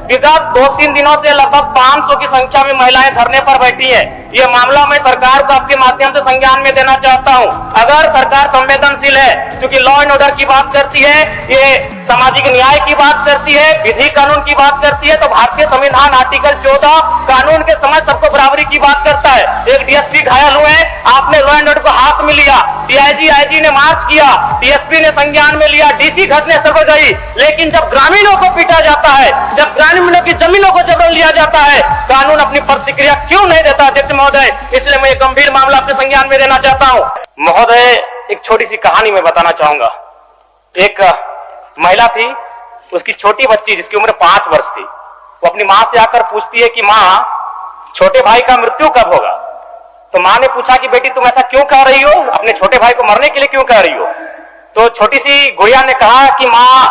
विगत 2-3 दिनों से लगभग 500 की संख्या में महिलाएं धरने पर बैठी हैं। ये मामला मैं सरकार को आपके माध्यम से संज्ञान में देना चाहता हूं। अगर सरकार संवेदनशील है, क्योंकि लॉ एंड ऑर्डर की बात करती है, ये सामाजिक न्याय की बात करती है, विधि कानून की बात करती है, तो भारतीय संविधान आर्टिकल 14 कानून के समय सबको बराबरी की बात करता है। एक डीएसपी घायल हुए, आपने लॉ एंड ऑर्डर को हाथ में लिया, डीआईजी आईजी ने मार्च किया, डीएसपी ने संज्ञान में लिया, डीसी घटनास्थल पर गई, लेकिन जब ग्रामीणों को पीटा जाता है, जब ग्रामीणों की जमीनों को जबरन लिया जाता है, कानून अपनी प्रतिक्रिया क्यों नहीं देता अध्यक्ष महोदय? इसलिए मैं गंभीर मामला अपने संज्ञान में देना चाहता हूं। महोदय, एक छोटी सी कहानी मैं बताना चाहूंगा। एक महिला थी, उसकी छोटी बच्ची जिसकी उम्र 5 वर्ष थी, वो अपनी मां से आकर पूछती है कि मां, छोटे भाई का मृत्यु कब होगा? तो मां ने पूछा कि बेटी तुम ऐसा क्यों कह रही हो, अपने छोटे भाई को मरने के लिए क्यों कह रही हो? तो छोटी सी गुड़िया ने कहा कि मां,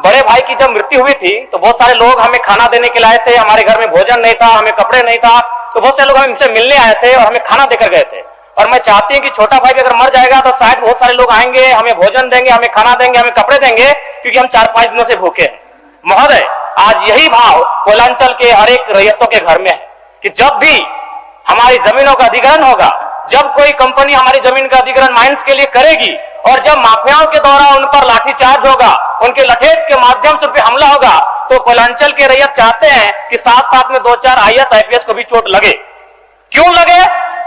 बड़े भाई की जब मृत्यु हुई थी तो बहुत सारे लोग हमें खाना देने के लिए आए थे, हमारे घर में भोजन नहीं था, हमें कपड़े नहीं था, तो बहुत सारे लोग हमसे मिलने आए थे और हमें खाना देकर गए थे। और मैं चाहती हूँ कि छोटा भाई अगर मर जाएगा तो शायद बहुत सारे लोग आएंगे, हमें भोजन देंगे, हमें खाना देंगे, हमें कपड़े देंगे, क्योंकि हम 4-5 दिनों से भूखे हैं। महोदय, आज यही भाव कोयलांचल के हर एक रैयतों के घर में है कि जब भी हमारी जमीनों का अधिग्रहण होगा, जब कोई कंपनी हमारी जमीन का अधिग्रहण माइंस के लिए करेगी, और जब माफियाओं के द्वारा उन पर लाठीचार्ज होगा, उनके लठेट के माध्यम से उन पर हमला होगा, तो कोयलांचल के रैयत चाहते हैं कि साथ साथ में 2-4 IAS IPS को भी चोट लगे। क्यों लगे?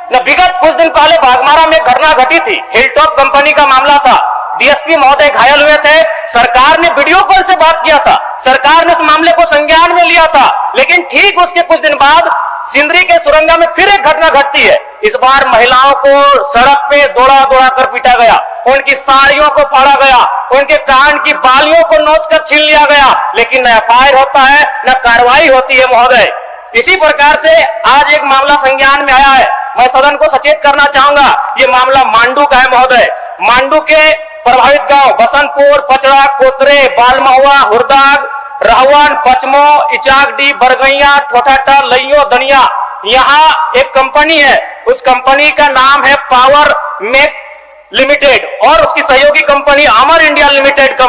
न विगत कुछ दिन पहले बाघमारा में घटना घटी थी, हिलटॉप कंपनी का मामला था, डीएसपी महोदय घायल हुए थे, सरकार ने वीडियो कॉल से बात किया था, सरकार ने उस मामले को संज्ञान में लिया था, लेकिन ठीक उसके कुछ दिन बाद सिंदरी के सुरंगा में फिर एक घटना घटती है। इस बार महिलाओं को सड़क पे दौड़ा दौड़ा कर पीटा गया, उनकी साड़ियों को फाड़ा गया, उनके कान की बालियों को नोचकर छीन लिया गया, लेकिन न एफआईआर होता है, न कार्रवाई होती है। महोदय, इसी प्रकार से आज एक मामला संज्ञान में आया है, मैं सदन को सचेत करना चाहूंगा। ये मामला मांडू का है। महोदय, मांडू के प्रभावित गांव बसंतपुर, पचड़ा, कोतरे, बालमहुआ, हुरदाग, रहवन, पचमो, इचाकडी, बरगैया, ठोठाटा, लइयो, दनिया, यहाँ एक कंपनी है, उस कंपनी का नाम है पावर मेक लिमिटेड और उसकी सहयोगी कंपनी अमर इंडिया लिमिटेड।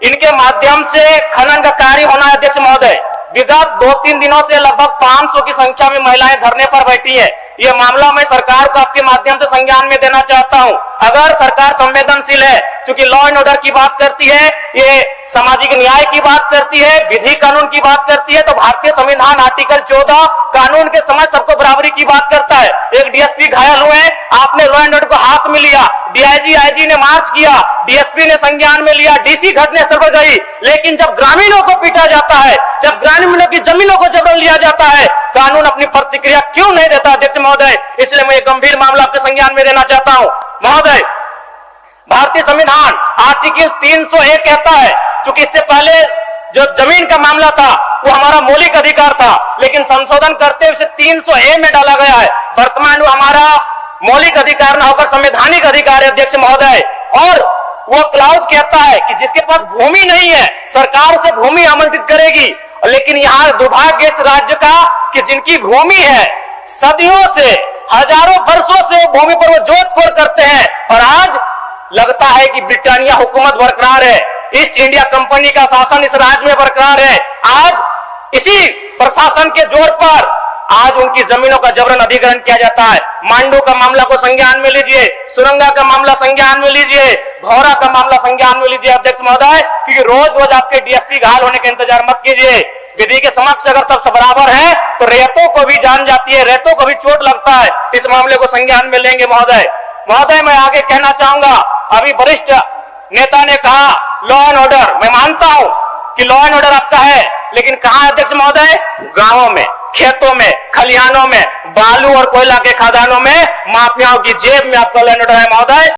इनके माध्यम से खनन का कार्य होना है। अध्यक्ष महोदय, विगत 2-3 दिनों से लगभग 500 की संख्या में महिलाएं धरने पर बैठी हैं। ये मामला मैं सरकार को आपके माध्यम से संज्ञान में देना चाहता हूं। अगर सरकार संवेदनशील है, क्योंकि लॉ एंड ऑर्डर की बात करती है, ये सामाजिक न्याय की बात करती है, विधि कानून की बात करती है, तो भारतीय संविधान आर्टिकल 14 कानून के समय सबको बराबरी की बात करता है। एक डीएसपी घायल हुए, आपने लॉ एंड ऑर्डर को हाथ में लिया, डीआईजी आईजी ने मार्च किया, डीएसपी ने संज्ञान में लिया, डीसी घटनास्थल पर गई, लेकिन जब ग्रामीणों को पीटा जाता है, जब ग्रामीणों की जमीनों को जबरन लिया जाता है, कानून अपनी प्रतिक्रिया क्यों नहीं देता अध्यक्ष महोदय? इसलिए मैं गंभीर मामला आपके संज्ञान में देना चाहता हूं। महोदय, भारतीय संविधान आर्टिकल 301 कहता है, क्योंकि इससे पहले जो जमीन का मामला था वो हमारा मौलिक अधिकार था, लेकिन संशोधन करते हुए इसे 300A में डाला गया है। वर्तमान में हमारा मौलिक अधिकार न होकर संवैधानिक अधिकार है अध्यक्ष महोदय। और वो क्लाउज कहता है कि जिसके पास भूमि नहीं है, सरकार उसे भूमि आवंटित करेगी, लेकिन यहाँ दुर्भाग्य इस राज्य का कि जिनकी भूमि है, सदियों से, हजारों वर्षों से भूमि पर वो जोत-खोड़ करते हैं, और आज लगता है कि ब्रिटानिया हुकूमत बरकरार है, ईस्ट इंडिया कंपनी का शासन इस राज्य में बरकरार है। आज इसी प्रशासन के जोर पर आज उनकी जमीनों का जबरन अधिग्रहण किया जाता है। मांडू का मामला को संज्ञान में लीजिए, सुरंगा का मामला संज्ञान में लीजिए, भौरा का मामला संज्ञान में लीजिए अध्यक्ष महोदय, क्योंकि रोज रोज आपके डीएसपी घायल होने का इंतजार मत कीजिए। विधि के समक्ष अगर सब बराबर है तो रेतों को भी जान जाती है, रेतों को भी चोट लगता है। इस मामले को संज्ञान में लेंगे महोदय। महोदय, मैं आगे कहना चाहूंगा, अभी वरिष्ठ नेता ने कहा लॉ एंड ऑर्डर, मैं मानता हूं कि लॉ एंड ऑर्डर आपका है, लेकिन कहां है अध्यक्ष महोदय? गांवों में, खेतों में, खलिहानों में, बालू और कोयला के खदानों में, माफियाओं की जेब में आपका लॉ एंड ऑर्डर है महोदय।